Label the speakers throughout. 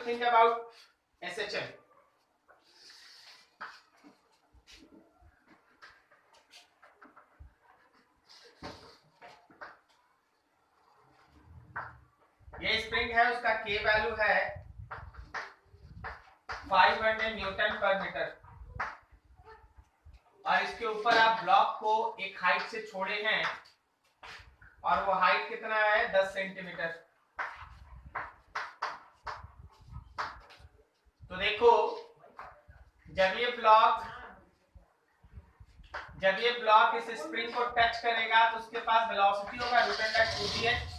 Speaker 1: Thing about SHM? ये spring है, उसका K वैल्यू है 500 न्यूटन पर मीटर, और इसके ऊपर आप ब्लॉक को एक हाइट से छोड़े हैं, और वो हाइट कितना है 10 सेंटीमीटर। तो देखो जब ये ब्लॉक इस स्प्रिंग को टच करेगा तो उसके पास वेलोसिटी होगा √2gh।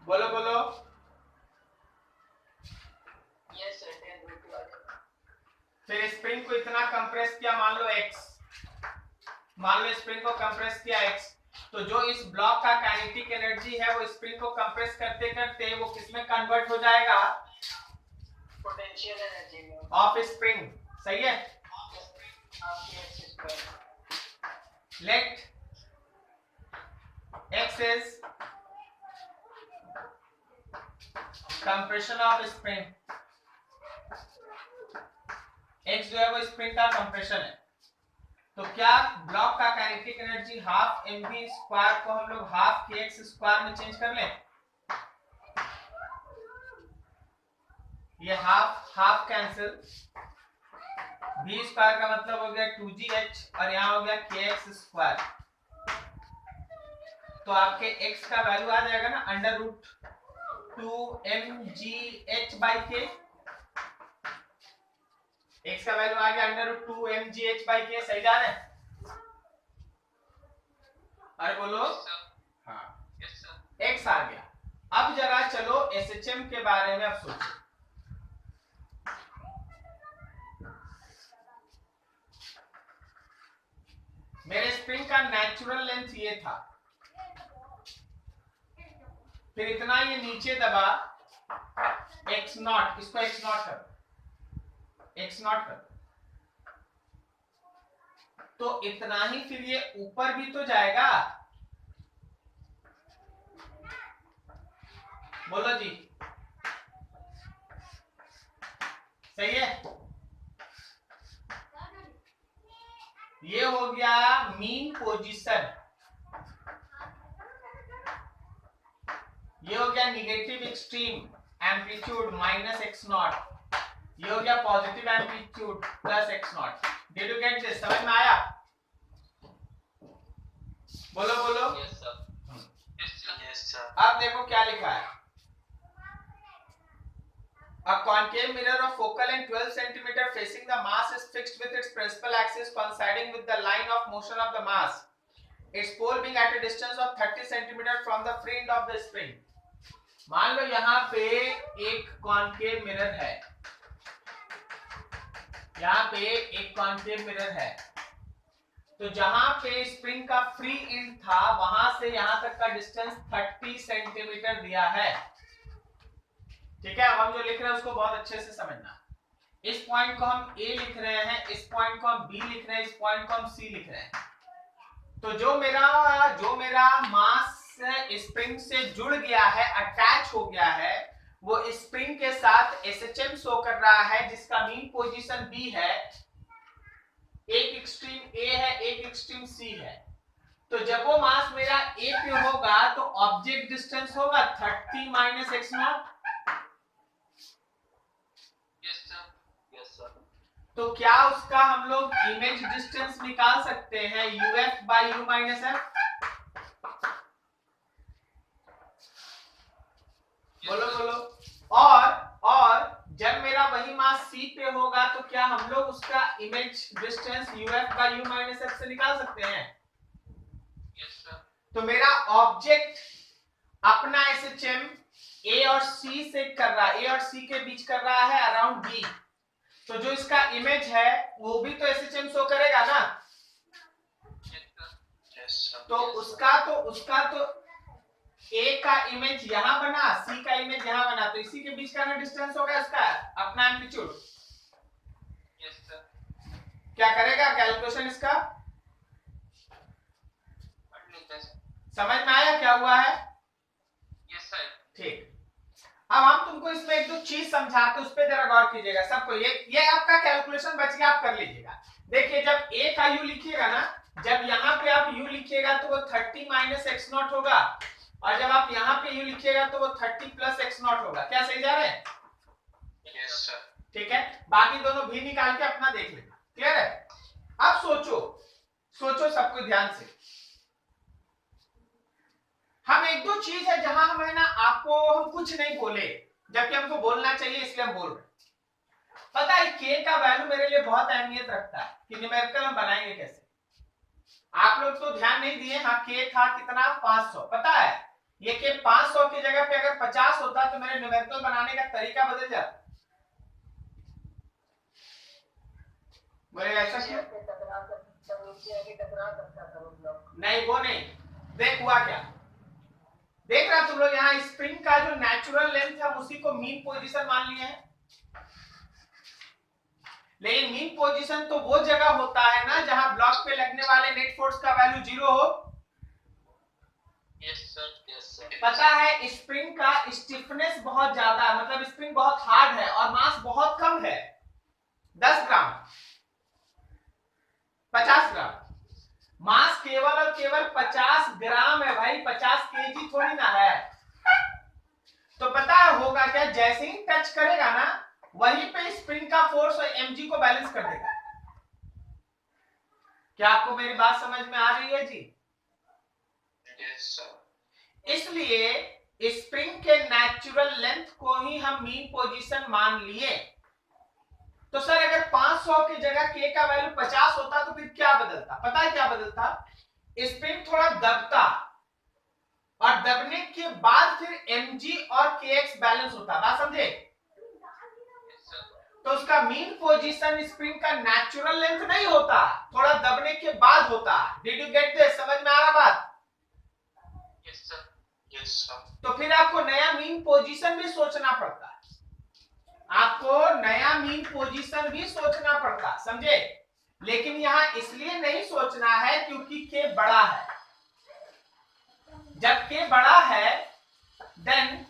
Speaker 1: बोलो बोलो। फिर स्प्रिंग को इतना कंप्रेस किया, मान लो स्प्रिंग को कंप्रेस किया x, तो जो इस ब्लॉक का काइनेटिक एनर्जी है वो स्प्रिंग को कंप्रेस करते करते वो किसमें कन्वर्ट हो जाएगा?
Speaker 2: पोटेंशियल एनर्जी में
Speaker 1: ऑफ स्प्रिंग। सही है। Let x is compression of spring, x जो है वो स्प्रिंग का कंप्रेशन है। तो क्या ब्लॉक का kinetic energy half mv square को हम लोग हाफ kx स्क्वायर में चेंज कर लें? ये हाफ कैंसिल, v स्क्वायर का मतलब हो गया 2gh और यहाँ हो गया kx स्क्वायर। तो आपके x का वैल्यू आ जाएगा ना √2mgh/k। x का वैल्यू आ गया √2mgh/k। सही जा रहे हैं? अरे बोलो। हाँ x आ गया। अब जरा चलो SHM के बारे में अब सोचो। मेरे स्प्रिंग का नेचुरल लेंथ ये था, फिर इतना ये नीचे दबा x0, इसको x0 कर, तो इतना ही फिर ये ऊपर भी तो जाएगा। बोलो जी, सही है। ये हो गया मीन पोजीशन, ये हो गया निगेटिव एक्सट्रीम एम्पलीट्यूड -x0, ये हो गया positive amplitude +x0। Did you get this? समझ में आया? बोलो बोलो।
Speaker 2: Yes sir.
Speaker 1: अब देखो क्या लिखा है। A concave mirror of focal length 12 cm facing the mass is fixed with its principal axis coinciding with the line of motion of the mass, its pole being at a distance of 30 cm from the free end of the spring। मान लो यहाँ पे एक concave mirror है, यहाँ पे एक concave mirror है, तो जहां पे स्प्रिंग का फ्री एंड था वहां से यहां तक का डिस्टेंस 30 सेंटीमीटर दिया है। ठीक है। अब हम जो लिख रहे हैं उसको बहुत अच्छे से समझना। इस पॉइंट को हम A लिख रहे हैं, इस पॉइंट को हम B लिख रहे हैं, इस पॉइंट को हम C लिख रहे हैं। तो जो मेरा मास स्प्रिंग से जुड़ गया है, अटैच हो गया है, वो स्प्रिंग के साथ SHM शो कर रहा है, जिसका मीन पोजीशन B है। एक एक्सट्रीम A है, एक एक्सट्रीम C है। तो जब वो मास मेरा A पे होगा तो ऑब्जेक्ट डिस्टेंस होगा 30 - x0। तो क्या उसका हम लोग इमेज डिस्टेंस निकाल सकते हैं UF/U-F? बोलो बोलो। और जब मेरा वही मास C पे होगा तो क्या हम लोग उसका इमेज डिस्टेंस UF/U-F से निकाल सकते हैं?
Speaker 2: Yes sir.
Speaker 1: तो मेरा ऑब्जेक्ट अपना SHM A और C से कर रहा है, A और C के बीच कर रहा है अराउंड B। तो जो इसका इमेज है वो भी तो SHM शो करेगा ना। तो उसका तो A का इमेज यहाँ बना, C का इमेज यहाँ बना, तो इसी के बीच का ना डिस्टेंस होगा इसका अपना एम्पलीट्यूड। क्या करेगा कैलकुलेशन इसका? समझ में आया क्या हुआ है?
Speaker 2: Yes sir.
Speaker 1: ठीक। अब हम तुमको इसमें एक दो चीज समझाते, उस पर जरा गौर कीजिएगा सबको। ये आपका कैलकुलेशन बच गया, आप कर लीजिएगा। देखिए जब a का u लिखिएगा ना, जब यहाँ पे आप u लिखिएगा तो वो 30 माइनस एक्स नॉट होगा, और जब आप यहाँ पे u लिखिएगा तो वो 30 प्लस एक्स नॉट होगा। क्या सही जा रहे हैं?
Speaker 2: Yes sir.
Speaker 1: ठीक है, बाकी दोनों भी निकाल के अपना देख लेना। क्लियर है? अब सोचो सबको ध्यान से। हम एक दो चीज है जहां हम है ना आपको हम कुछ नहीं बोले, जबकि हमको बोलना चाहिए, इसलिए हम बोल रहे हैं। पता है k का वैल्यू मेरे लिए बहुत अहमियत रखता है कि न्यूमेरिकल हम बनाएंगे कैसे। आप लोग तो ध्यान नहीं दिए। हाँ, k था कितना? 500। पता है ये k 500 की जगह पे अगर 50 होता तो मेरे न्यूमेरिकल बनाने का तरीका बदल जाता। बोले ऐसा क्यों? नहीं, वो नहीं। देख हुआ क्या, देख रहा तुम लोग, यहाँ स्प्रिंग का जो नेचुरल लेंथ है उसी को मीन पोजीशन मान लिए हैं। लेकिन मीन पोजीशन तो वो जगह होता है ना जहां ब्लॉक पे लगने वाले नेट फोर्स का वैल्यू 0 हो।
Speaker 2: Yes sir, yes sir.
Speaker 1: पता है स्प्रिंग का स्टिफनेस बहुत ज्यादा है, मतलब स्प्रिंग बहुत हार्ड है और मास बहुत कम है, 10 ग्राम 50 ग्राम। मास केवल और केवल 50 ग्राम है भाई, 50 केजी थोड़ी ना है। तो पता है होगा क्या, जैसे ही टच करेगा ना वहीं पे स्प्रिंग का फोर्स और mg को बैलेंस कर देगा। क्या आपको मेरी बात समझ में आ रही है जी?
Speaker 2: Yes sir.
Speaker 1: इसलिए स्प्रिंग के नेचुरल लेंथ को ही हम मीन पोजीशन मान लिए। तो सर अगर 500 की जगह k का वैल्यू 50 होता तो फिर क्या बदलता? पता है क्या बदलता? स्प्रिंग थोड़ा दबता और दबने के बाद फिर mg और kx बैलेंस होता। बात समझे? तो उसका मीन पोजीशन स्प्रिंग का नेचुरल लेंथ नहीं होता, थोड़ा दबने के बाद होता। Did you get this? समझ में आ रहा बात?
Speaker 2: Yes sir, yes sir.
Speaker 1: तो फिर आपको नया मीन पोजीशन भी सोचना पड़ता है, आपको नया मीन पोजीशन भी सोचना पड़ता, समझे? लेकिन यहां इसलिए नहीं सोचना है क्योंकि k बड़ा है। जब k बड़ा है then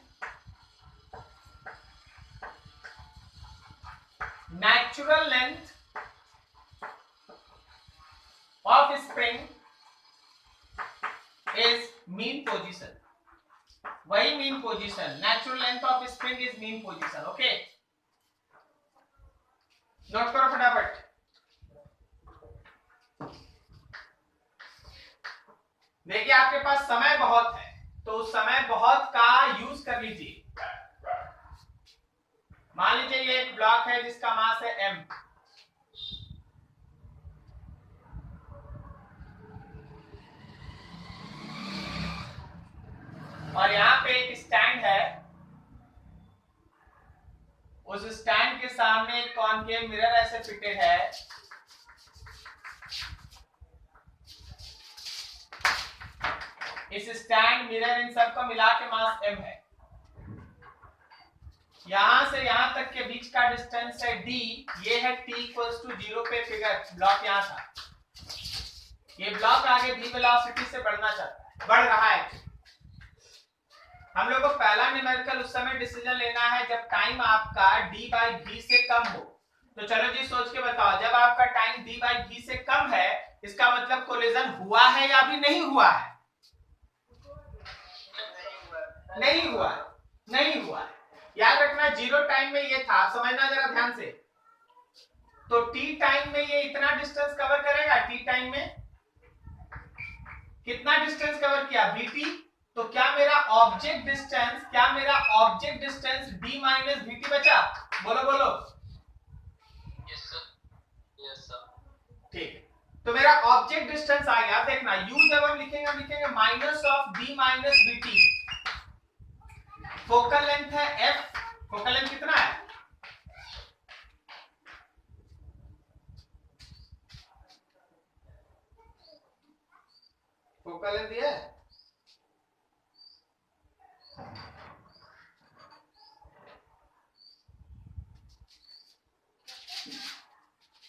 Speaker 1: natural length of spring is mean position. वही mean position, natural length of spring is mean position. Okay, note करो फटाफट। देखिए आपके पास समय बहुत है, तो उस समय बहुत का यूज कर लीजिए। मान लीजिए ये एक ब्लॉक है जिसका मास है m, और यहाँ पे एक स्टैंड है, उस स्टैंड के सामने एक कॉनकेव मिरर ऐसे फिटेड है। इस स्टैंड मिरर इन सब को मिला के मास m है। यहां से यहां तक के बीच का डिस्टेंस है d, ये है t इक्वल्स टू 0 पे फिगर। ब्लॉक यहां था, ये ब्लॉक आगे v वेलोसिटी से बढ़ना चाहता है, बढ़ रहा है। हम लोग को पहला न्यूमेरिकल उस समय डिसीजन लेना है जब टाइम आपका d बाई v से कम हो। तो चलो जी सोच के बताओ, जब आपका टाइम d बाई v से कम है इसका मतलब कोलिजन हुआ है या अभी नहीं हुआ है? नहीं हुआ, नहीं हुआ। याद रखना जीरो टाइम में ये था, आप समझना जरा ध्यान से। तो t टाइम में ये इतना डिस्टेंस कवर करेगा, t टाइम में कितना डिस्टेंस कवर किया? vt। तो क्या मेरा object distance d minus vt बचा? बोलो बोलो।
Speaker 2: Yes sir, yes sir.
Speaker 1: ठीक, तो मेरा ऑब्जेक्ट डिस्टेंस आ गया। देखना u जब हम लिखेंगे minus of d minus vt। Focal length है f, फोकल लेंथ कितना है? फोकल लेंथ है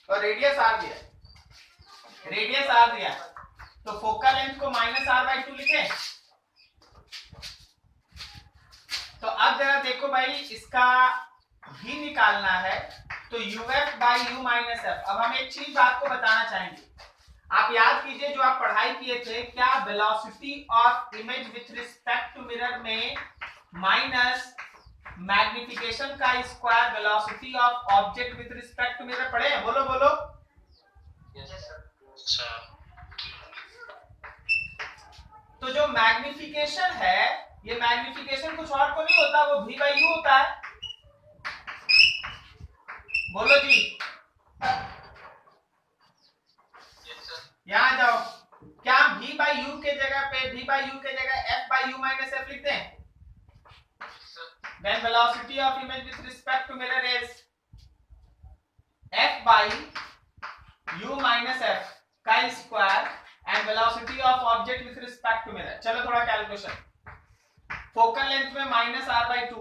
Speaker 1: और रेडियस आर दिया, रेडियस आर दिया। तो फोकल लेंथ को माइनस r बाई 2 लिखें। तो अब जरा देखो भाई, इसका भी निकालना है, तो uf by you minus F. अब हम एक चीज आपको बताना चाहेंगे, आप याद कीजिए जो आप पढ़ाई किए थे, क्या velocity of image with respect to mirror में माइनस मैग्निफिकेशन का square velocity of object with respect to mirror पढ़े हैं? बोलो बोलो। तो जो मैग्निफिकेशन है, ये मैग्निफिकेशन कुछ और को नहीं होता, वो v बाई यू होता है। बोलो जी, यहां जाओ। क्या v बाई यू के जगह पे f by you minus F लिखते हैं? Then velocity of image with respect to mirror is f by u minus f का square and velocity of object with respect to mirror. चलो थोड़ा calculation. Focal length में minus r by two,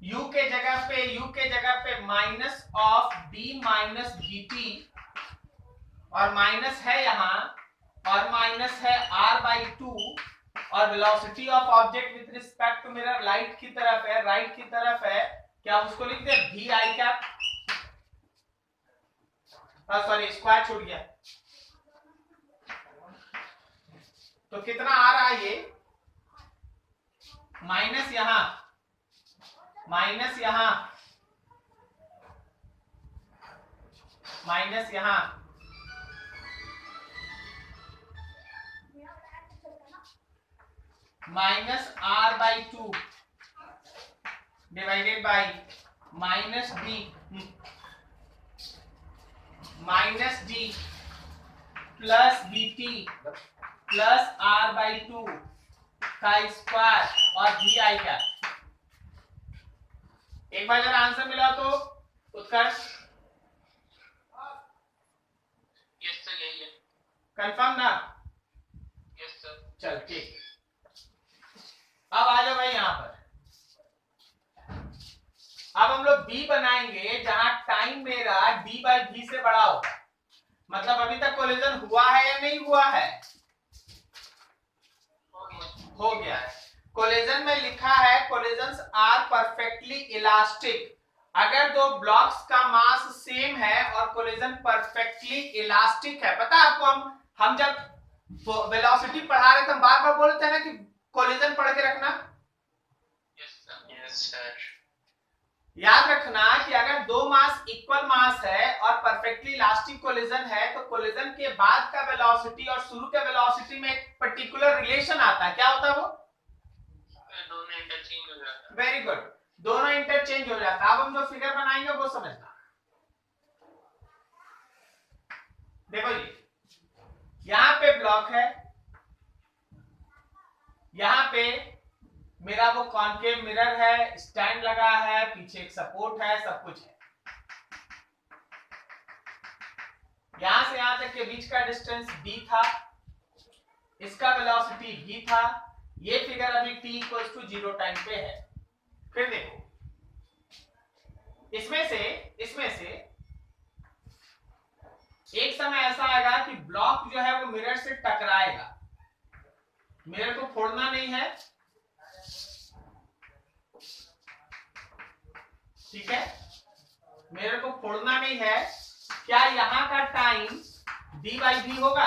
Speaker 1: u के जगह पे minus of b minus dt, और minus है यहाँ, और माइनस है r बाई टू, और velocity of object with respect to mirror right की तरफ है, क्या उसको लिखते हैं v i cap, sorry square छूट गया। तो कितना आ रहा है ये, माइनस यहां, माइनस यहां, माइनस यहां, minus r by two divided by minus d plus b t plus r by two का स्क्वायर और वी आई का। एक बार जरा आंसर मिला तो उत्कर्ष,
Speaker 2: यस सर, यही है।
Speaker 1: कंफर्म ना?
Speaker 2: Yes sir.
Speaker 1: चल ठीक, अब आ जाओ भाई यहां पर। अब हम लोग b बनाएंगे जहां टाइम मेरा d बाई v से बड़ा होगा। मतलब अभी तक कोलिजन हुआ है या नहीं हुआ है? हो गया है। कोलिजन में लिखा है कोलिजन्स आर परफेक्टली इलास्टिक। अगर दो ब्लॉक्स का मास सेम है और कोलिजन परफेक्टली इलास्टिक है, पता है आपको, हम जब वेलोसिटी पढ़ा रहे थे, हम बार बार बोलते हैं ना कि कोलिजन पढ़ के रखना।
Speaker 2: Yes sir.
Speaker 1: याद रखना कि अगर दो मास इक्वल मास है और परफेक्टली इलास्टिक कोलिजन है, तो कोलिजन के बाद का वेलोसिटी और शुरू के वेलोसिटी में एक पर्टिकुलर रिलेशन आता है। क्या होता है वो?
Speaker 2: दोनों इंटरचेंज हो जाता है।
Speaker 1: वेरी गुड, दोनों इंटरचेंज हो जाता है। अब हम जो फिगर बनाएंगे वो समझना। देखो जी, यहां पे ब्लॉक है, यहां पे मेरा वो कॉन्केव मिरर है, स्टैंड लगा है, पीछे एक सपोर्ट है, सब कुछ है। यहां से यहां तक के बीच का डिस्टेंस d था, इसका वेलोसिटी v था। ये फिगर अभी t इक्वल्स टू 0 टाइम पे है। फिर देखो, इसमें से एक समय ऐसा आएगा कि ब्लॉक जो है वो मिरर से टकराएगा। मिरर को फोड़ना नहीं है, ठीक है, मिरर को फोड़ना नहीं है। क्या यहां का टाइम d बाई v होगा?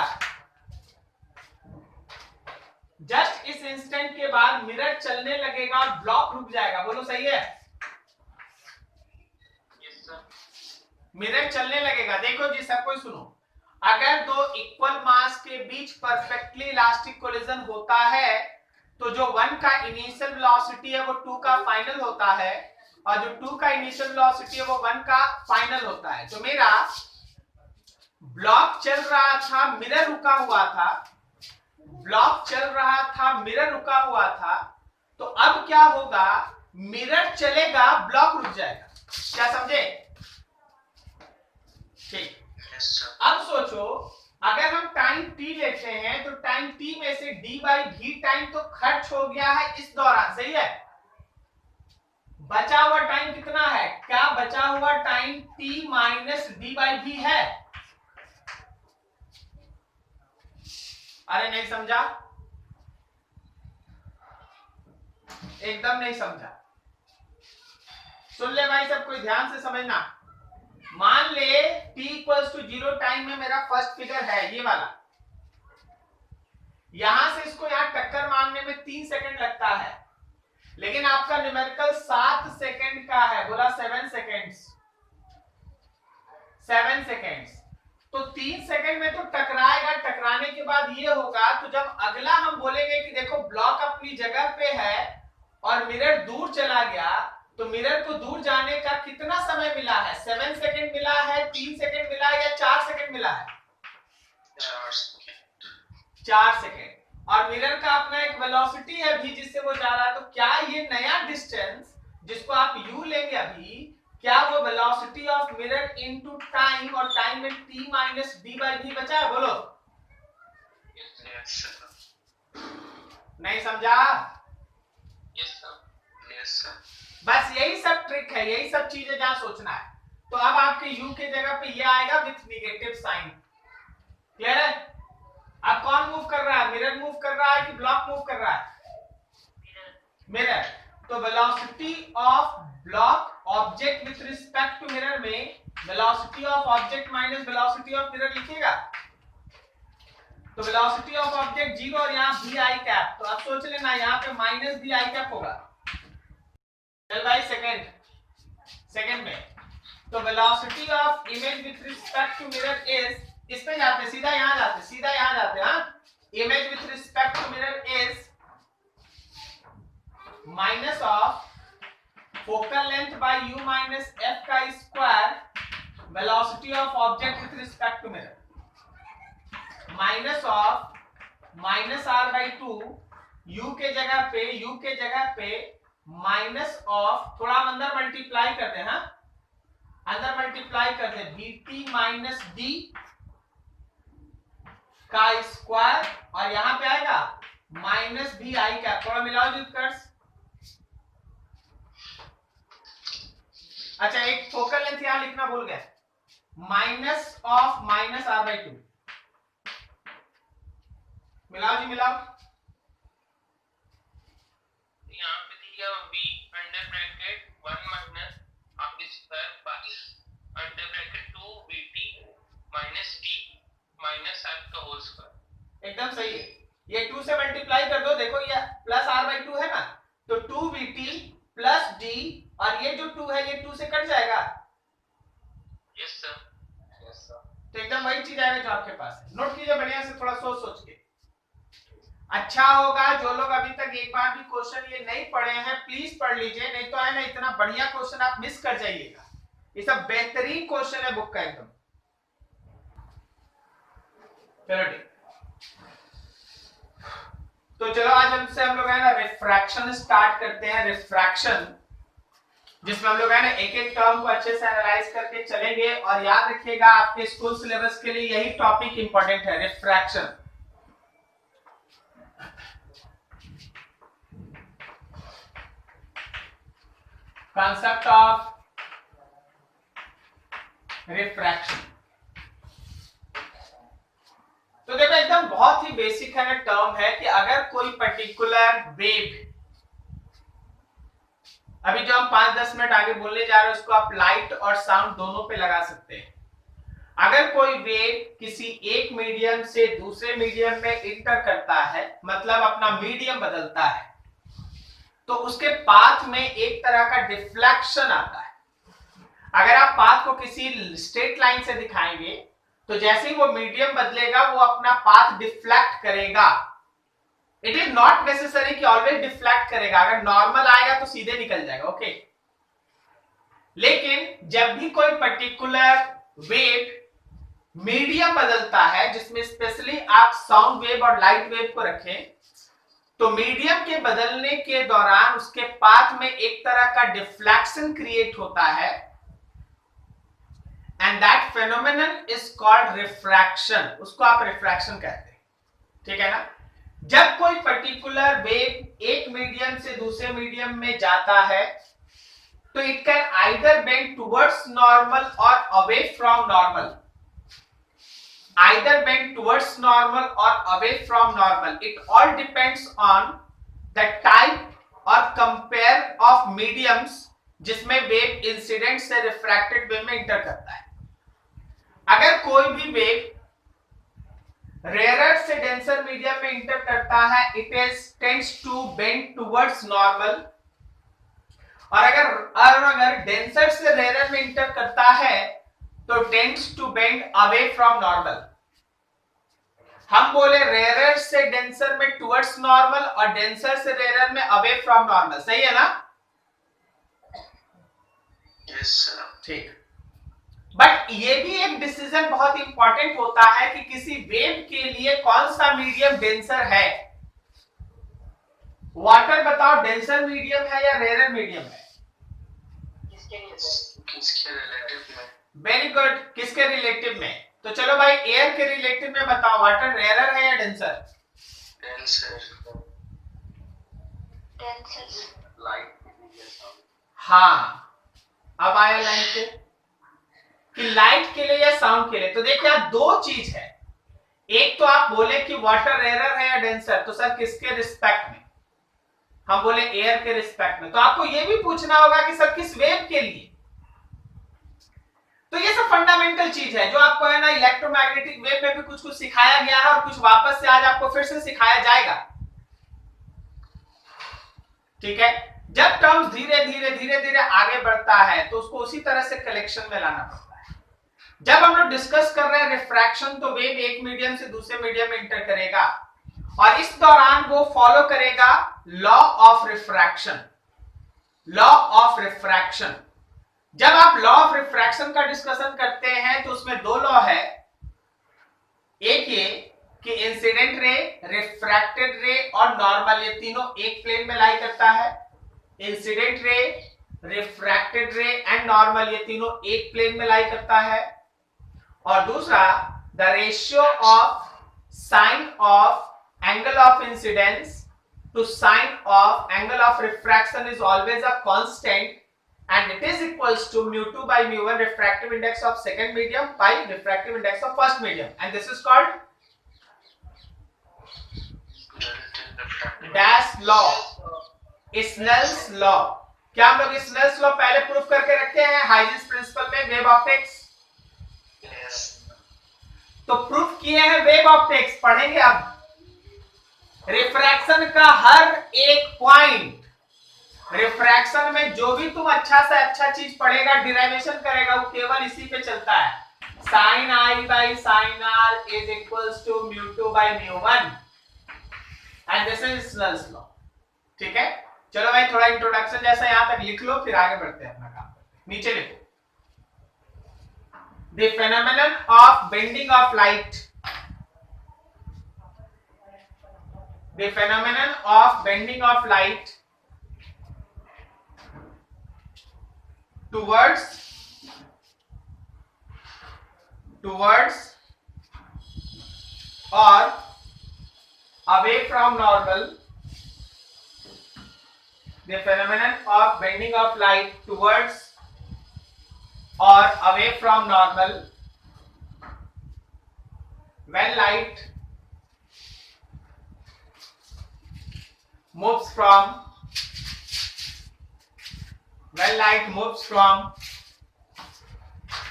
Speaker 1: जस्ट इस इंस्टेंट के बाद मिरर चलने लगेगा और ब्लॉक रुक जाएगा। बोलो सही है?
Speaker 2: Yes sir.
Speaker 1: मिरर चलने लगेगा। देखो जी, सब कोई सुनो, अगर दो इक्वल मास के बीच परफेक्टली इलास्टिक कोलिजन होता है, तो जो 1 का इनिशियल वेलोसिटी है वो 2 का फाइनल होता है, और जो 2 का इनिशियल वेलोसिटी है वो 1 का फाइनल होता है। तो मेरा ब्लॉक चल रहा था, मिरर रुका हुआ था, ब्लॉक चल रहा था, मिरर रुका हुआ था। तो अब क्या होगा, मिरर चलेगा, ब्लॉक रुक जाएगा। क्या समझे? ठीक।
Speaker 2: Yes sir.
Speaker 1: अब सोचो, अगर हम टाइम t लेते हैं तो टाइम t में से d बाई v टाइम तो खर्च हो गया है इस दौरान, सही है? बचा हुआ टाइम कितना है? क्या बचा हुआ time t minus d by v है? अरे नहीं समझा? एकदम नहीं समझा। सुन ले भाई सब, कोई ध्यान से समझना। मान ले t इक्वल्स टू 0 टाइम में मेरा फर्स्ट फिगर है ये वाला, यहां से इसको यहां टक्कर मारने में 3 सेकंड लगता है, लेकिन आपका न्यूमेरिकल 7 सेकंड का है, बोला 7 सेकंड्स, 7 सेकंड्स। तो 3 सेकंड में तो टकराएगा, टकराने के बाद ये होगा, तो जब अगला हम बोलेंगे कि देखो ब्लॉक अपनी जगह पे है और मिरर दूर चला गया, तो मिरर को दूर जाने का कितना समय मिला है? 7 सेकंड मिला है, 3 सेकंड मिला है या 4 सेकंड मिला है?
Speaker 2: 4 सेकंड।
Speaker 1: 4 सेकंड। और मिरर का अपना एक वेलोसिटी है भी जिससे वो जा रहा है, तो क्या ये नया डिस्टेंस जिसको आप u लेंगे अभी, क्या वो velocity of mirror into time, और टाइम में t minus d by v बचा है? बोलो।
Speaker 2: Yes sir.
Speaker 1: नहीं समझा?
Speaker 2: Yes sir. Yes sir.
Speaker 1: बस यही सब ट्रिक है, यही सब चीजें जहां सोचना है। तो अब आपके u के जगह पे ये आएगा विथ निगेटिव साइन। क्लियर है? अब कौन मूव कर रहा है? मिरर मूव कर रहा है कि ब्लॉक मूव कर रहा है? मिरर। तो velocity of block object with respect to mirror में velocity of object minus velocity of mirror लिखिएगा। तो वेलोसिटी ऑफ ऑब्जेक्ट 0 और यहाँ भी आई कैप, तो अब सोच लेना यहाँ पे माइनस भी आई कैप होगा। चल भाई सेकंड में, तो velocity of image with respect to mirror is, इस पे जाते सीधा यहाँ जाते हाँ, image with respect to mirror is minus of focal length by u minus f का square velocity of object with respect to mirror, minus of minus r by 2 u के जगह पे माइनस ऑफ, थोड़ा हम अंदर मल्टीप्लाई कर दे, हाँ अंदर मल्टीप्लाई कर दे, bt माइनस d का स्क्वायर, और यहां पे आएगा माइनस भी आई कैप। थोड़ा मिलाओ जी उत्कर्ष। अच्छा एक फोकल लेंथ यहां लिखना भूल गया, minus of minus r by 2। मिलाओ जी मिलाओ।
Speaker 2: यहाँ पे दिया v under bracket 1 minus r square by under bracket 2 bt minus d minus r का होल स्क्वायर।
Speaker 1: एकदम सही है। ये 2 से मल्टीप्लाई कर दो, देखो ये प्लस r बाई 2 है ना, तो 2bt प्लस d, और ये जो 2 है ये 2 से कट जाएगा।
Speaker 2: Yes sir.
Speaker 1: तो एकदम वही चीज आएगा जो आपके पास है। नोट कीजिए बढ़िया से, थोड़ा सोच के। अच्छा होगा जो लोग अभी तक एक बार भी क्वेश्चन ये नहीं पढ़े हैं, प्लीज पढ़ लीजिए, नहीं तो है ना इतना बढ़िया क्वेश्चन आप मिस कर जाइएगा। ये सब बेहतरीन क्वेश्चन है बुक का एकदम। चलो ठीक, तो चलो आज हमसे हम लोग है ना रिफ्रैक्शन स्टार्ट करते हैं। रिफ्रैक्शन जिसमें हम लोग है ना एक एक टर्म को अच्छे से एनालाइज करके चलेंगे, और याद रखिएगा आपके स्कूल सिलेबस के लिए यही टॉपिक इंपॉर्टेंट है, रिफ्रैक्शन। concept of refraction। तो देखो एकदम बहुत ही बेसिक है ना टर्म है कि अगर कोई पर्टिकुलर वेव, अभी जो हम 5-10 मिनट आगे बोलने जा रहे हैं उसको आप लाइट और साउंड दोनों पे लगा सकते हैं। अगर कोई वेव किसी एक मीडियम से दूसरे मीडियम में इंटर करता है, मतलब अपना मीडियम बदलता है, तो उसके पाथ में एक तरह का डिफ्लेक्शन आता है। अगर आप पाथ को किसी स्ट्रेट लाइन से दिखाएंगे तो जैसे ही वो मीडियम बदलेगा वो अपना पाथ डिफ्लेक्ट करेगा। इट इज नॉट नेसेसरी कि ऑलवेज डिफ्लेक्ट करेगा, अगर नॉर्मल आएगा तो सीधे निकल जाएगा, ओके। लेकिन जब भी कोई पर्टिकुलर वेव मीडियम बदलता है, जिसमें स्पेशली आप साउंड वेव और लाइट वेव को रखें, तो मीडियम के बदलने के दौरान उसके पाथ में एक तरह का डिफ्लेक्शन क्रिएट होता है, and that phenomenon is called refraction. उसको आप रिफ्रैक्शन कहते हैं, ठीक है ना। जब कोई पर्टिकुलर वेव एक मीडियम से दूसरे मीडियम में जाता है तो it can either bend towards normal और away from normal, either bend towards normal or away from normal. It all depends on the type और कंपेयर ऑफ मीडियम्स जिसमें वेव इंसिडेंट से रिफ्रैक्टेड वेव में enter करता है। अगर कोई भी वेव रेयर से डेंसर मीडियम में इंटर करता है, it is tends to bend towards normal, और अगर डेंसर से रेयर में इंटर करता है तो tends to bend away from normal. हम बोले रेयर से डेंसर में टुवर्ड्स नॉर्मल और डेंसर से रेयर में अवे फ्रॉम नॉर्मल, सही है ना?
Speaker 2: Yes sir.
Speaker 1: ठीक। बट ये भी एक डिसीजन बहुत इंपॉर्टेंट होता है कि किसी वेव के लिए कौन सा मीडियम डेंसर है। वाटर बताओ, डेंसर मीडियम है या रेयर मीडियम है?
Speaker 2: किसके रिलेटिव में?
Speaker 1: वेरी गुड, किसके रिलेटिव में? तो चलो भाई, एयर के रिलेटिव में बताओ, वाटर रेयर है या डेंसर?
Speaker 2: डेंसर। लाइट।
Speaker 1: हाँ, अब आया लाइन पे कि लाइट के लिए या साउंड के लिए। तो देखिए आप, दो चीज है। एक तो आप बोले कि वाटर रेयर है या डेंसर, तो सर किसके रिस्पेक्ट में? हम बोले एयर के रिस्पेक्ट में। तो आपको यह भी पूछना होगा कि सर किस वेव के लिए। तो ये सब फंडामेंटल चीज है जो आपको है ना इलेक्ट्रोमैग्नेटिक वेव में भी कुछ कुछ सिखाया गया है और कुछ वापस से आज आपको फिर से सिखाया जाएगा। ठीक है, जब टर्म्स धीरे धीरे आगे बढ़ता है तो उसको उसी तरह से कलेक्शन में लाना पड़ता है। जब हम लोग डिस्कस कर रहे हैं रिफ्रैक्शन, तो वेव एक मीडियम से दूसरे मीडियम में इंटर करेगा और इस दौरान वो फॉलो करेगा law of refraction. Law of refraction, जब आप लॉ ऑफ रिफ्रैक्शन का डिस्कशन करते हैं तो उसमें दो लॉ है। एक ये कि इंसिडेंट रे, रिफ्रैक्टेड रे और नॉर्मल, ये तीनों एक प्लेन में लाई करता है। Incident ray, refracted ray and normal, ये तीनों एक प्लेन में लाई करता है। और दूसरा, the ratio of sine of angle of incidence to sine of angle of refraction is always a constant and it is equals to mu2 by mu1 refractive index of second medium by refractive index of first medium, and this is called Dash law, Snell's law। क्या हम लोग Snell's law पहले proof करके रखे हैं Huygens principal में wave optics? तो proof किए हैं वेव ऑप्टिक्स, पढ़ेंगे अब। रिफ्रैक्शन का हर एक पॉइंट, रिफ्रैक्शन में जो भी तुम अच्छा से अच्छा चीज पढ़ेगा, डिराइवेशन करेगा, वो केवल इसी पे चलता है। Sine i by sine r is equals to mu two by mu one, and this is Snell's law. ठीक है, चलो भाई थोड़ा इंट्रोडक्शन जैसा यहां तक लिख लो, फिर आगे बढ़ते हैं अपना काम करते हैं। नीचे लिखो, the phenomenon of bending of light, the phenomenon of bending of light towards or away from normal, the phenomenon of bending of light towards or away from normal when light moves from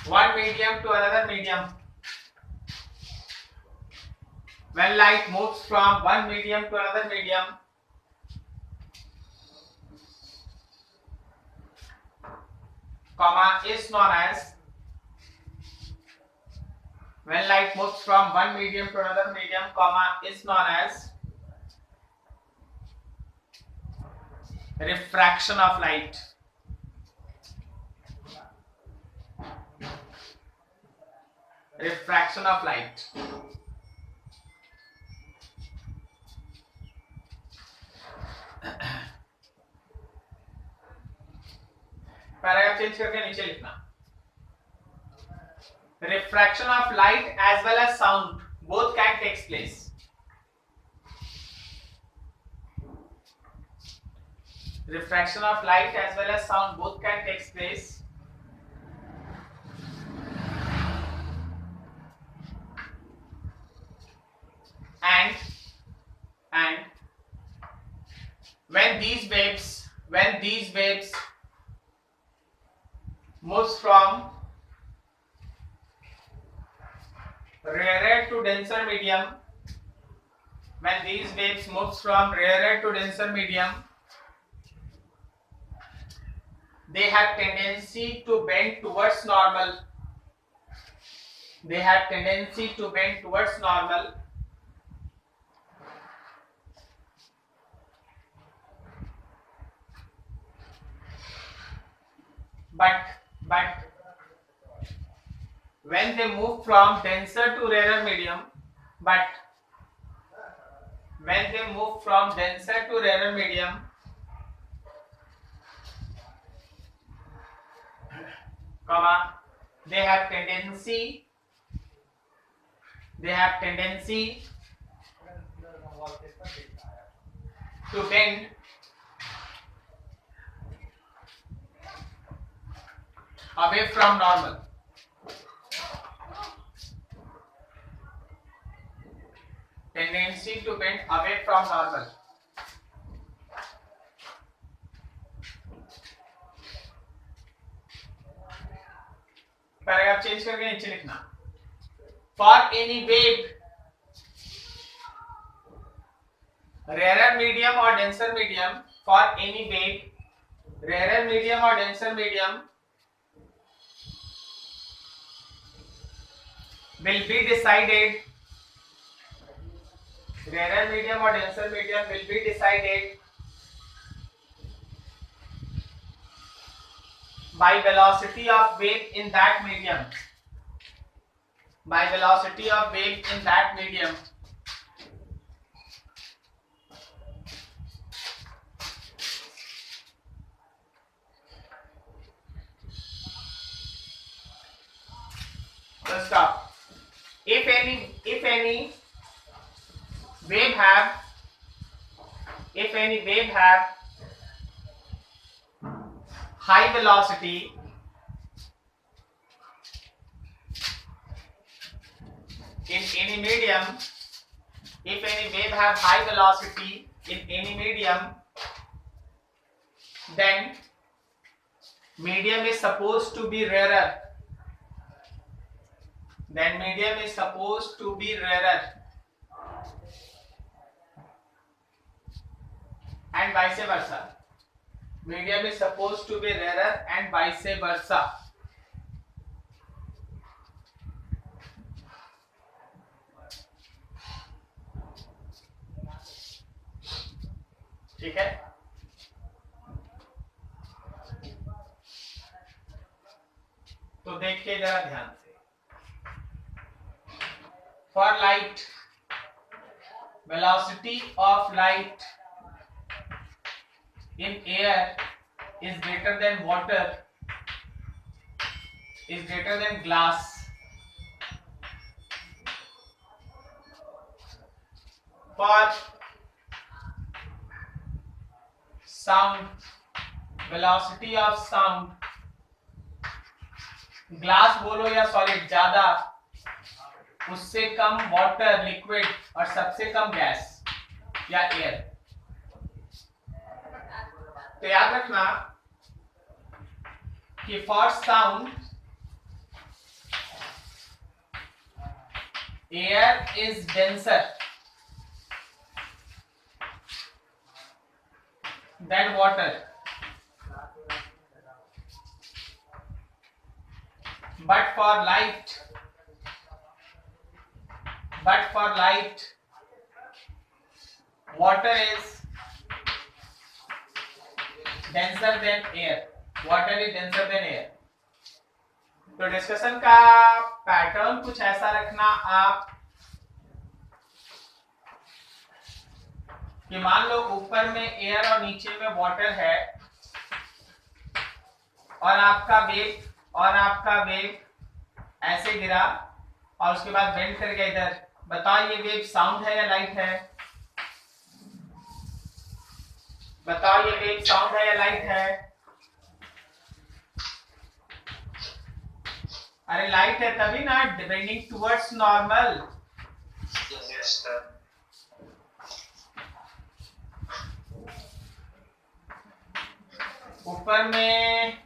Speaker 1: one medium to another medium, when light moves from one medium to another medium, comma is known as, when light moves from one medium to another medium, comma is known as refraction of light। Refraction of light। Paragraph change करके नीचे लिखना, refraction of light as well as sound both can take place। Refraction of light as well as sound both can take place and when these waves moves from rarer to denser medium, when these waves moves from rarer to denser medium, they have tendency to bend towards normal. They have tendency to bend towards normal. But when they move from denser to rarer medium, but when they move from denser to rarer medium, comma, they have tendency to bend away from normal. Tendency to bend away from normal. Paragraph change करके नीचे लिखना. For any wave, rarer medium or denser medium, for any wave, rarer medium or denser medium will be decided. Rarer medium or denser medium will be decided by velocity of wave in that medium. By velocity of wave in that medium. So stop. If any wave have high velocity, in any medium, if any wave have high velocity in any medium, then medium is supposed to be rarer. Then medium is supposed to be rarer, and vice versa. Medium is supposed to be rarer and vice versa. ठीक है. तो देखिए जरा ध्यान से. For light, velocity of light in air is greater than water, is greater than glass. For sound, velocity of sound, glass बोलो या solid, ज्यादा, उससे कम वाटर लिक्विड, और सबसे कम गैस या एयर. तो याद रखना कि for sound air is denser then water, but for light water is denser than air. Water is denser than air. तो डिस्कशन का पैटर्न कुछ ऐसा रखना आप कि मान लो ऊपर में एयर और नीचे में वाटर है, और आपका वेव ऐसे गिरा और उसके बाद बेंड कर गया इधर. बताओ ये वेव साउंड है या लाइट है? बताओ ये वेव साउंड है या लाइट है? अरे लाइट है तभी ना, बेंडिंग टुवर्ड्स नॉर्मल. ऊपर में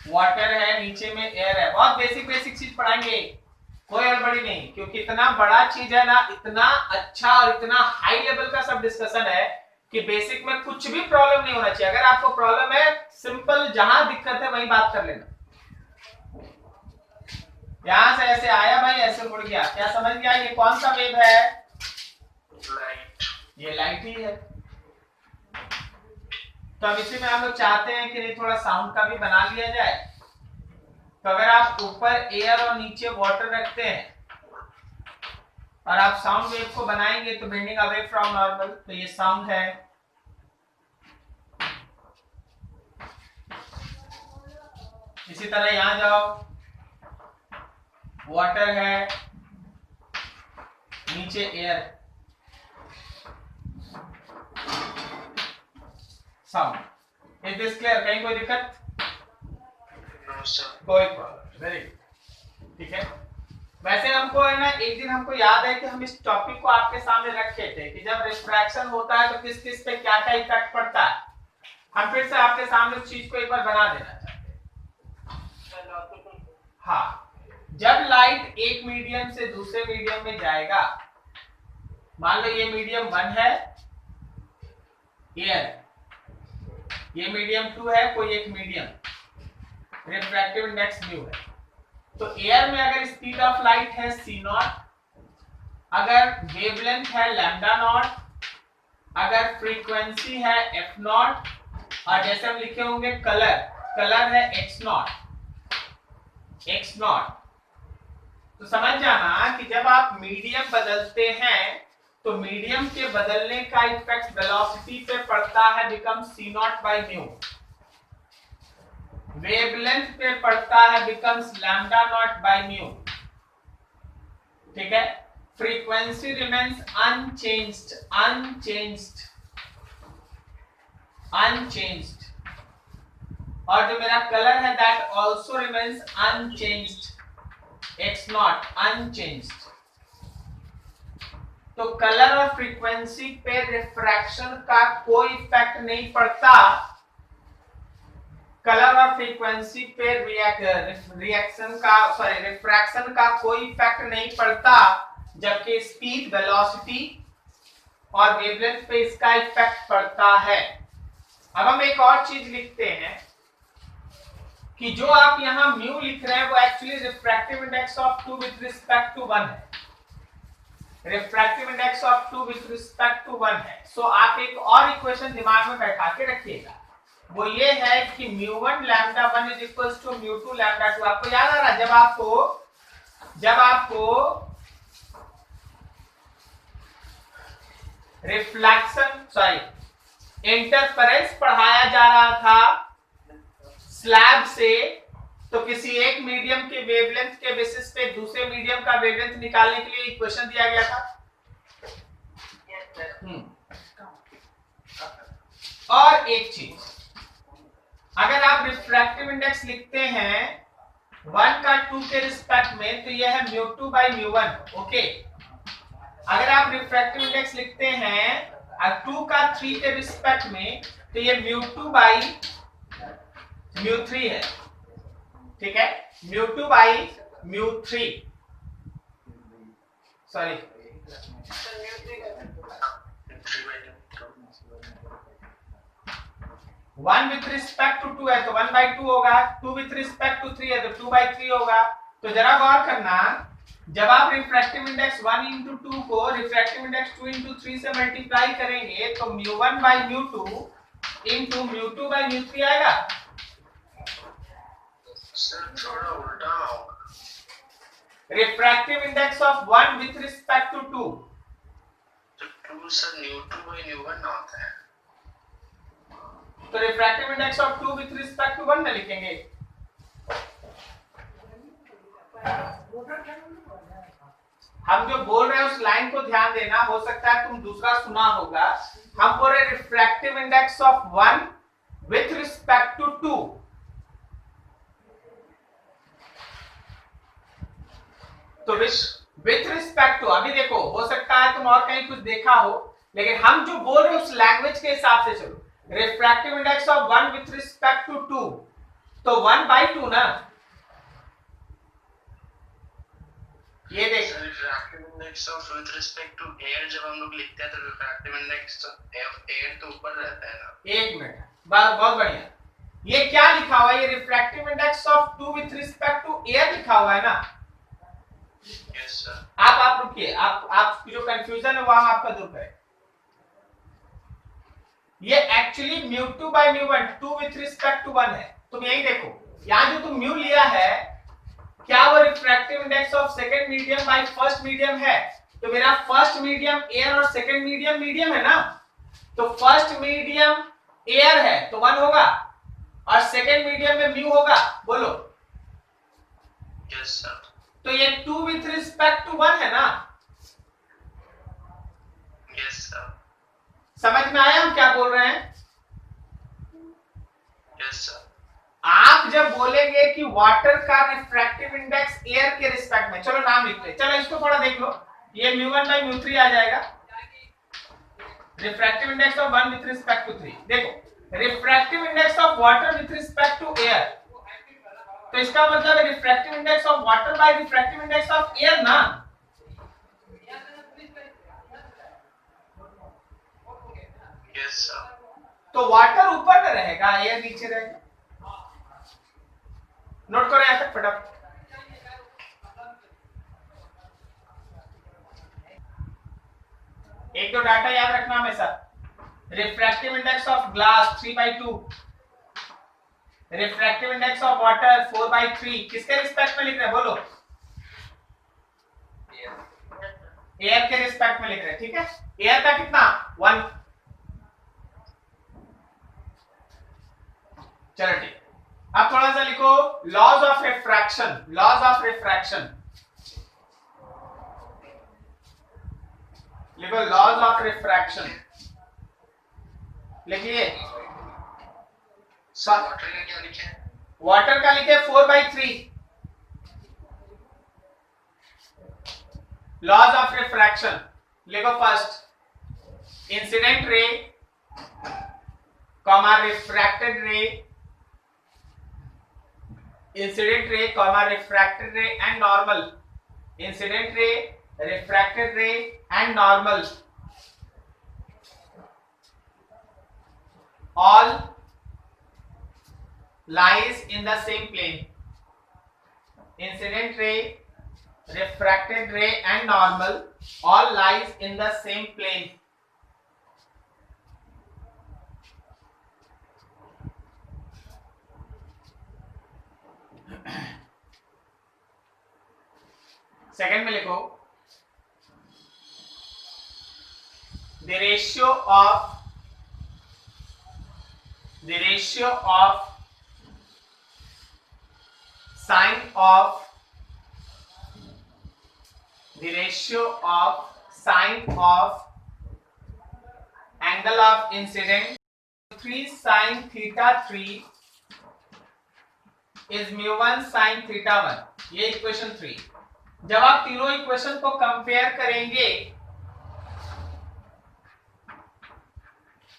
Speaker 1: वाटर है, नीचे में एयर है। बहुत बेसिक बेसिक चीज पढ़ाएंगे, कोई हड़बड़ी नहीं, क्योंकि इतना बड़ा चीज है ना, इतना अच्छा और इतना हाई लेवल का सब डिस्कशन है कि बेसिक में कुछ भी प्रॉब्लम नहीं होना चाहिए। अगर आपको प्रॉब्लम है, सिंपल जहां दिक्कत है वहीं बात कर लेना। यहां से ऐसे आया भाई, ऐसे मुड़ गया, क्या समझ गया? ये कौन सा वेव है?
Speaker 2: लाइट।
Speaker 1: ये लाइट ही है। तो अब इसी में हम लोग चाहते हैं कि नहीं थोड़ा साउंड का भी बना लिया जाए। तो अगर आप ऊपर एयर और नीचे वाटर रखते हैं और आप साउंड वेव को बनाएंगे तो बेंडिंग अवे फ्रॉम नॉर्मल, तो ये साउंड है। इसी तरह यहां जाओ, वाटर है, नीचे air, sound. Is this clear? कहीं कोई दिक्कत?
Speaker 2: No sir.
Speaker 1: कोई प्रॉब्लम, वेरी गुड, ठीक है। वैसे हमको है ना, एक दिन हमको याद है कि हम इस टॉपिक को आपके सामने रखे थे कि जब रिफ्रैक्शन होता है तो किस किस पे क्या क्या इफेक्ट पड़ता है। हम फिर से आपके सामने उस चीज को एक बार बना देना चाहते हैं। हाँ, जब लाइट एक मीडियम से दूसरे मीडियम में जाएगा, मान लो ये मीडियम 1 है, एयर, ये मीडियम 2 है, कोई एक मीडियम, रिफ्रैक्टिव इंडेक्स म्यू है। तो एयर में अगर स्पीड ऑफ लाइट है c0, अगर वेवलेंथ है लैम्डा नॉट, अगर फ्रीक्वेंसी है f0, और जैसे हम लिखे होंगे कलर है x0। तो समझ जाना कि जब आप मीडियम बदलते हैं तो मीडियम के बदलने का इफेक्ट वेलोसिटी पे पड़ता है, become c0 by mu. Wavelength पे पड़ता है, becomes lambda naught by mu, ठीक है। फ्रीक्वेंसी रिमेन्स अनचेंज्ड, और जो मेरा कलर है that also remains unchanged, x0 unchanged. तो कलर और फ्रीक्वेंसी पे रिफ्रैक्शन का कोई इफेक्ट नहीं पड़ता, कलर और फ्रीक्वेंसी पे रिफ्रैक्शन का कोई इफेक्ट नहीं पड़ता, जबकि स्पीड, वेलोसिटी और वेवलेंथ पे इसका इफेक्ट पड़ता है। अब हम एक और चीज लिखते हैं कि जो आप यहां म्यू लिख रहे हैं वो actually refractive index of 2 with respect to 1 है। Refractive index of 2 with respect to 1 है। सो आप एक और इक्वेशन दिमाग में बैठा के रखिएगा, वो ये है कि μ1 λ1 इज इक्वल्स टू μ2 λ2। आपको याद आ रहा है जब आपको इंटरफेरेंस पढ़ाया जा रहा था स्लैब से, तो किसी एक मीडियम के वेवलेंथ के बेसिस पे दूसरे मीडियम का वेवलेंथ निकालने के लिए इक्वेशन दिया गया था। और एक चीज, अगर आप रिफ्रैक्टिव इंडेक्स लिखते हैं 1 का 2 के रिस्पेक्ट में, तो यह है μ2 बाई μ1, ओके। अगर आप रिफ्रैक्टिव इंडेक्स लिखते हैं 2 का 3 के रिस्पेक्ट में, तो ये μ2 बाई μ3 है, ठीक है। μ2 by μ3, sorry 1 with respect to 2 है तो 1 बाई 2 होगा, 2 विथ रिस्पेक्ट टू 3 है तो 2 बाई 3 होगा। तो जरा गौर करना, जब आप रिफ्रैक्टिव इंडेक्स 1 इंटू 2 को रिफ्रैक्टिव इंडेक्स 2 इंटू 3 से मल्टीप्लाई करेंगे तो μ1 बाई μ2 इंटू μ2 बाई μ3 आएगा।
Speaker 2: सर थोड़ा उल्टा होगा।
Speaker 1: Refractive index of 1 with respect to 2,
Speaker 2: तो 2 सर μ2 बाई μ1 होता है।
Speaker 1: तो refractive index of 2 with respect to 1 में लिखेंगे। हम जो बोल रहे हैं उस लाइन को ध्यान देना, हो सकता है तुम दूसरा सुना होगा। हम बोल रहे refractive index of 1 with respect to 2, तो विथ रिस्पेक्ट टू, अभी देखो हो सकता है तुम और कहीं कुछ देखा हो, लेकिन हम जो बोल रहे हैं उस लैंग्वेज के हिसाब से चलो। Refractive index of 1 with respect to 2, तो 1/2 ना। ये देख,
Speaker 2: refractive index of with respect to air जब हम लोग लिखते हैं तो रिफ्रैक्टिव इंडेक्स ऑफ एयर तो ऊपर रहता है ना।
Speaker 1: एक मिनट, बहुत बढ़िया। ये क्या लिखा हुआ है? ये refractive index of 2 with respect to air लिखा हुआ है ना।
Speaker 2: Yes sir.
Speaker 1: आप रुकिए, आप जो कंफ्यूजन है वहां आपका दूर करें। ये एक्चुअली μ2/μ1 2 विथ रिस्पेक्ट टू 1 है। तुम यही देखो, यहां जो तुम म्यू लिया है, क्या वो refractive index of second medium by first medium है? तो मेरा फर्स्ट मीडियम एयर और सेकंड मीडियम मीडियम है ना, तो फर्स्ट मीडियम एयर है तो 1 होगा और सेकंड मीडियम में म्यू होगा। बोलो।
Speaker 2: Yes sir.
Speaker 1: तो ये 2 विथ रिस्पेक्ट टू 1 है ना।
Speaker 2: Yes sir.
Speaker 1: समझ में आया हम क्या बोल रहे हैं?
Speaker 2: Yes sir.
Speaker 1: आप जब बोलेंगे कि वाटर का रिफ्रैक्टिव इंडेक्स एयर के रिस्पेक्ट में, चलो नाम लिखते हैं, चलो इसको थोड़ा देख लो, ये μ1/μ3 आ जाएगा। Refractive index of 1 with respect to 3। देखो, refractive index of water with respect to air, तो इसका मतलब है refractive index of water by refractive index of air ना।
Speaker 2: Yes sir.
Speaker 1: तो वाटर ऊपर में रहेगा, एयर नीचे रहेगा। नोट करो यहां तक फटाफट। एक दो डाटा याद रखना हमेशा। Refractive index of glass 3/2, refractive index of water 4/3। किसके रिस्पेक्ट में लिख रहे हैं? बोलो। एयर के रिस्पेक्ट में लिख रहे हैं, ठीक है। एयर का कितना? 1। चलो ठीक। अब थोड़ा सा लिखो laws of refraction. Laws of refraction लिखो, लॉज ऑफ रिफ्रैक्शन लिखिए।
Speaker 2: वाटर का क्या लिखे?
Speaker 1: वाटर का लिखे 4/3। लॉज ऑफ रिफ्रैक्शन लिखो, first incident ray comma refracted ray, incident ray comma refracted ray and normal, incident ray, refracted ray and normal, all lies in the same plane. Incident ray, refracted ray and normal all lies in the same plane. Second में लिखो, the ratio of sine of angle of incident 3 sin theta 3 is mu1 sin theta 1। ये equation 3। जब आप तीनों equation को compare करेंगे,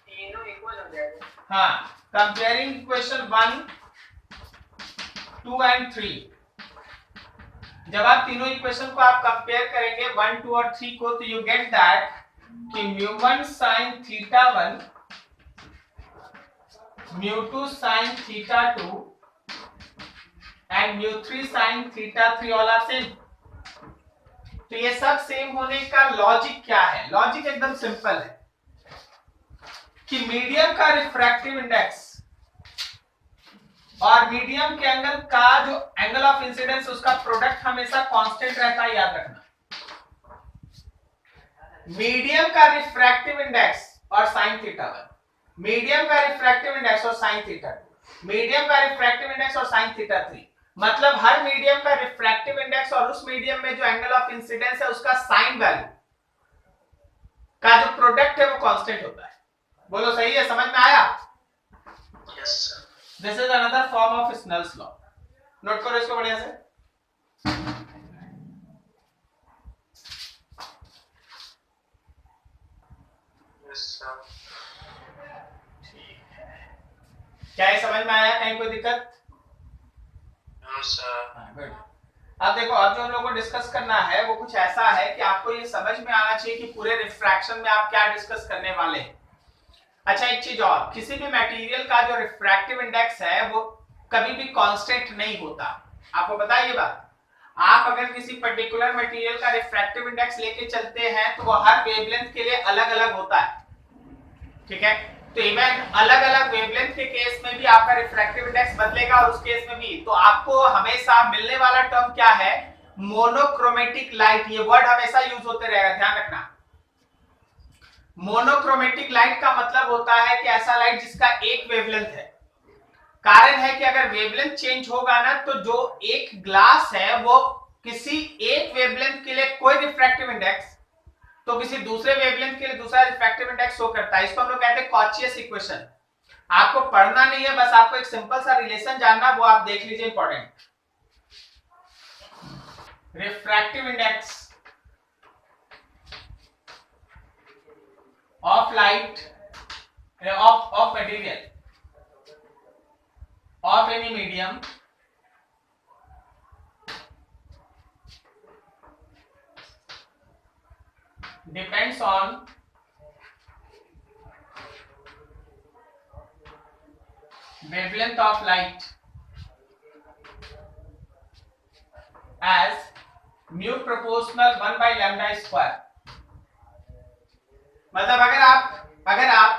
Speaker 2: तीनों equal हो जाएंगे।
Speaker 1: हाँ, कंपेयरिंग इक्वेशन 1, 2 एंड 3, जब आप तीनों इक्वेशन को आप कंपेयर करेंगे 1, 2 और 3 को, तो यू गेट दैट कि mu1 sin theta 1, mu2 sin theta 2 and mu3 sin theta 3 all are same। तो ये सब सेम होने का लॉजिक क्या है? लॉजिक एकदम सिंपल है कि मीडियम का रिफ्रैक्टिव इंडेक्स और मीडियम के एंगल का जो एंगल ऑफ इंसिडेंस, उसका प्रोडक्ट हमेशा कांस्टेंट रहता है, याद रखना। मीडियम का रिफ्रैक्टिव इंडेक्स और साइन थीटा 1, मीडियम का रिफ्रैक्टिव इंडेक्स और साइन थीटा 2, मीडियम का रिफ्रैक्टिव इंडेक्स और साइन थीटा 3। मतलब हर मीडियम का रिफ्रैक्टिव इंडेक्स और उस मीडियम में जो एंगल ऑफ इंसिडेंस है उसका साइन वैल्यू का जो प्रोडक्ट है वो कांस्टेंट होता है। बोलो सही है? समझ में आया?
Speaker 2: Yes sir.
Speaker 1: This is another form of Snell's law. Note करो इसको बढ़िया से।
Speaker 2: Yes sir.
Speaker 1: ठीक है, क्या ये समझ में आया? कहीं कोई दिक्कत? गुड। अब देखो, अब जो हम लोग को डिस्कस करना है वो कुछ ऐसा है कि आपको ये समझ में आना चाहिए कि पूरे रिफ्रैक्शन में आप क्या डिस्कस करने वाले हैं। अच्छा, एक चीज और, किसी भी मटेरियल का जो रिफ्रैक्टिव इंडेक्स है वो कभी भी कांस्टेंट नहीं होता। आपको पता है ये बात? आप अगर किसी पर्टिकुलर मटेरियल का रिफ्रैक्टिव इंडेक्स लेके चलते हैं तो वो हर वेवलेंथ के लिए अलग अलग होता है, ठीक है? तो इवन अलग अलग वेवलेंथ के केस में भी आपका रिफ्रैक्टिव इंडेक्स बदलेगा और उस केस में भी। तो आपको हमेशा मिलने वाला टर्म क्या है? Monochromatic light. ये वर्ड हमेशा यूज होते रहेगा, ध्यान रखना। मोनोक्रोमेटिक लाइट का मतलब होता है कि ऐसा लाइट जिसका एक वेवलेंथ है। कारण है कि अगर वेवलेंथ चेंज होगा ना तो जो एक ग्लास है वो किसी एक वेवलेंथ के लिए कोई रिफ्रैक्टिव इंडेक्स, तो किसी दूसरे वेवलेंथ के लिए दूसरा रिफ्रैक्टिव इंडेक्स शो करता है। इसको हम लोग कहते हैं कॉचियस इक्वेशन। आपको पढ़ना नहीं है, बस आपको एक सिंपल सा रिलेशन जानना, वो आप देख लीजिए, important. Refractive index of light of material of any medium depends on wavelength of light as mu proportional 1 by lambda square। मतलब अगर आप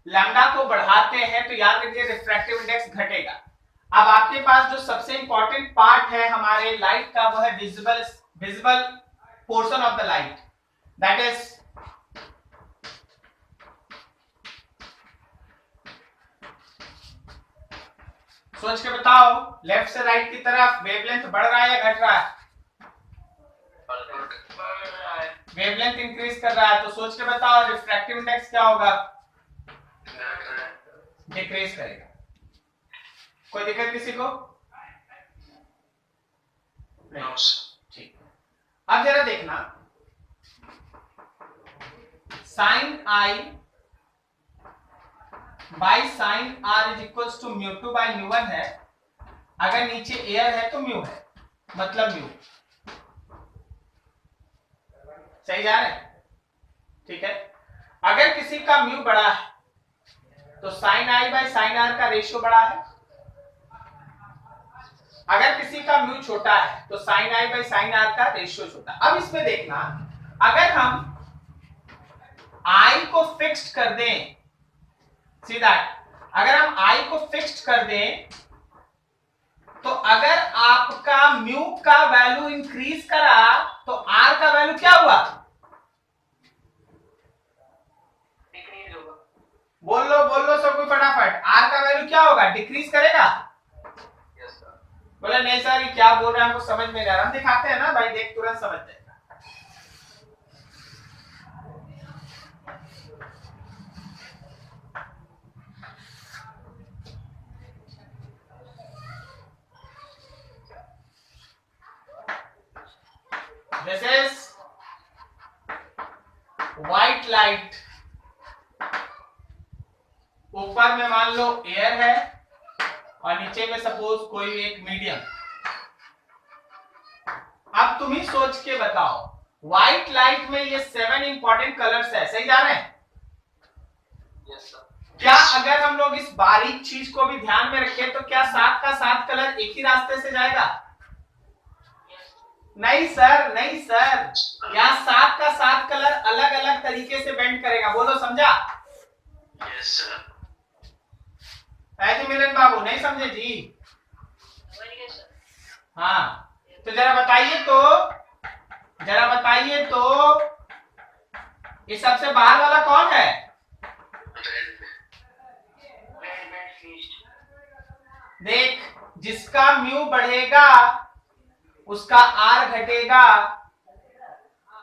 Speaker 1: लैम्डा को बढ़ाते हैं तो याद रखिए रिफ्रैक्टिव इंडेक्स घटेगा। अब आपके पास जो सबसे इंपॉर्टेंट पार्ट है हमारे लाइट का वो है visible portion of the light, that is सोच के बताओ, लेफ्ट से राइट की तरफ वेवलेंथ बढ़ रहा है या घट रहा है? वेवलेंथ इंक्रीज कर रहा है, तो सोच के बताओ रिफ्रैक्टिव इंडेक्स क्या होगा? डिक्रीज करेगा। कोई दिक्कत किसी को? नहीं, ठीक। अब जरा देखना, sine i by sine r is equal to mu two by mu one है। अगर नीचे एयर है तो म्यू है, मतलब म्यू। सही जा रहे हैं? ठीक है। अगर किसी का म्यू बड़ा है तो sine i by sine r का रेशियो बड़ा है। अगर किसी का म्यू छोटा है तो sine i by sine r का रेशियो छोटा। अब इसमें देखना, अगर हम आई को फिक्स्ड कर दें, सीधा अगर हम आई को फिक्स्ड कर दें तो अगर आपका म्यू का वैल्यू इंक्रीज करा तो आर का वैल्यू क्या हुआ?
Speaker 2: डिक्रीज होगा।
Speaker 1: बोल लो सब कोई फटाफट, आर का वैल्यू क्या होगा? डिक्रीज करेगा?
Speaker 2: Yes sir.
Speaker 1: बोला नहीं सर ये क्या बोल रहे हैं, हमको समझ में नहीं आ रहा। हम दिखाते हैं ना भाई, देख तुरंत समझ जाएगा। This is white light। ऊपर में मान लो एयर है और नीचे में सपोज कोई एक मीडियम। अब तुम ही सोच के बताओ, व्हाइट लाइट में ये 7 इंपॉर्टेंट कलर्स है, सही जा रहे हैं?
Speaker 2: Yes sir.
Speaker 1: क्या अगर हम लोग इस बारीक चीज को भी ध्यान में रखें तो क्या 7 का 7 कलर एक ही रास्ते से जाएगा? नहीं सर, नहीं सर, यहाँ 7 का 7 कलर अलग अलग तरीके से बेंड करेगा। बोलो समझा?
Speaker 2: Yes sir.
Speaker 1: है जी मिलन बाबू, नहीं समझे जी? हाँ, तो जरा बताइए तो ये सबसे बाहर वाला कौन है? देख, जिसका म्यू बढ़ेगा उसका आर घटेगा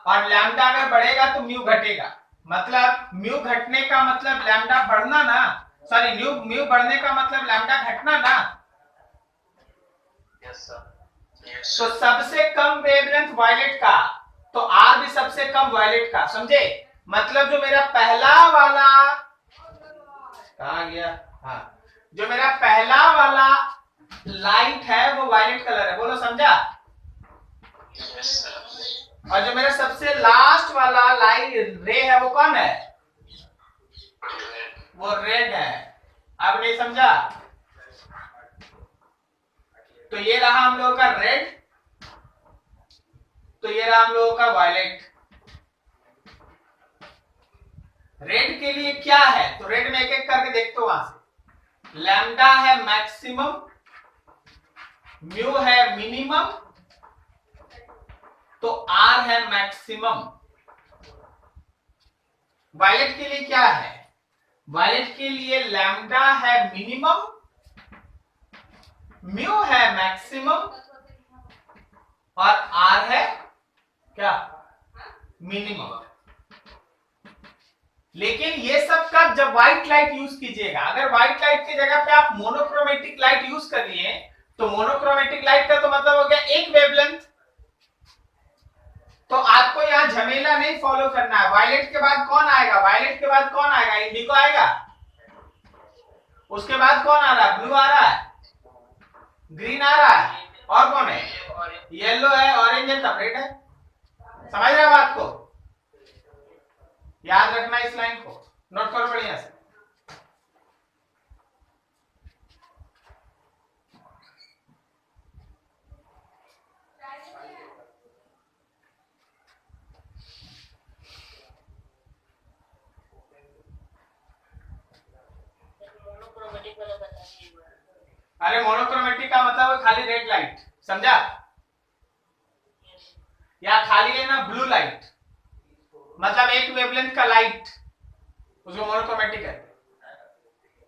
Speaker 1: और लैम्डा अगर बढ़ेगा तो म्यू घटेगा। मतलब म्यू घटने का मतलब लैम्डा बढ़ना ना, सॉरी म्यू बढ़ने का मतलब लैम्डा घटना ना।
Speaker 2: Yes sir.
Speaker 1: तो सबसे कम वेवलेंथ वायलेट का, तो आर भी सबसे कम वायलेट का, समझे? मतलब जो मेरा पहला वाला कहाँ गया? हाँ, जो मेरा पहला वाला लाइट है वो वायलेट कलर है, बोलो समझा?
Speaker 2: Yes sir.
Speaker 1: और जो मेरा सबसे लास्ट वाला लाइट रे है वो कौन है? वो रेड है। अब नहीं समझा? तो ये रहा हम लोगों का रेड, तो ये रहा हम लोगों का वायलेट। रेड के लिए क्या है? तो रेड में एक एक करके देखते हो वहां से। लैम्डा है मैक्सिमम, म्यू है मिनिमम, तो आर है मैक्सिमम। वायलेट के लिए क्या है? वायलेट के लिए लैम्डा है मिनिमम, म्यू है मैक्सिमम, और आर है क्या? मिनिमम। लेकिन ये सब का जब व्हाइट लाइट यूज कीजिएगा, अगर व्हाइट लाइट की जगह पे आप मोनोक्रोमेटिक लाइट यूज कर लिए, तो मोनोक्रोमेटिक लाइट का तो मतलब हो गया एक वेवलेंथ। तो आपको यहां झमेला नहीं फॉलो करना है। वायलेट के बाद कौन आएगा? वायलेट के बाद कौन आएगा? इंडिगो आएगा। उसके बाद कौन आ रहा है? ब्लू आ रहा है, ग्रीन आ रहा है, और कौन है? येलो है, ऑरेंज है, तब रेड है। समझ रहे हो बात को? याद रखना, इस लाइन को नोट करो बढ़िया से।
Speaker 2: मोनोक्रोमेटिक वाला बताइए।
Speaker 1: अरे मोनोक्रोमेटिक का मतलब खाली रेड लाइट, समझा? या खाली है ना ब्लू लाइट, मतलब एक वेवलेंथ का लाइट, उसको मोनोक्रोमेटिक है।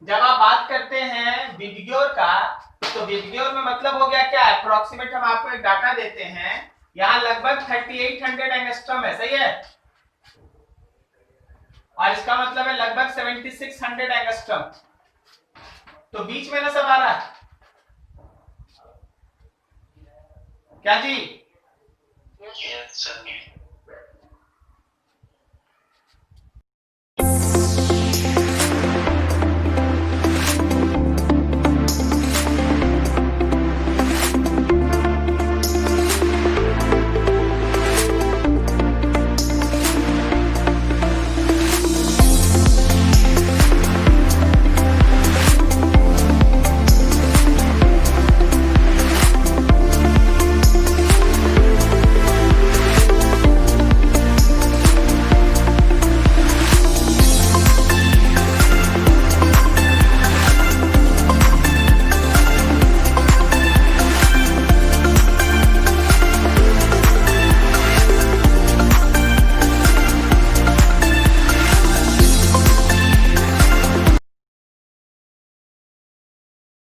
Speaker 1: जब आप बात करते हैं विबग्योर का, तो विबग्योर में मतलब हो गया क्या? अप्रोक्सीमेट हम आपको एक डाटा देते हैं, यहां लगभग 3800 एंगस्ट्रॉम है, सही है? और इसका मतलब है लगभग 7600 एंगस्ट्रॉम। तो बीच में ना सब आ रहा है क्या जी?
Speaker 2: Yes sir.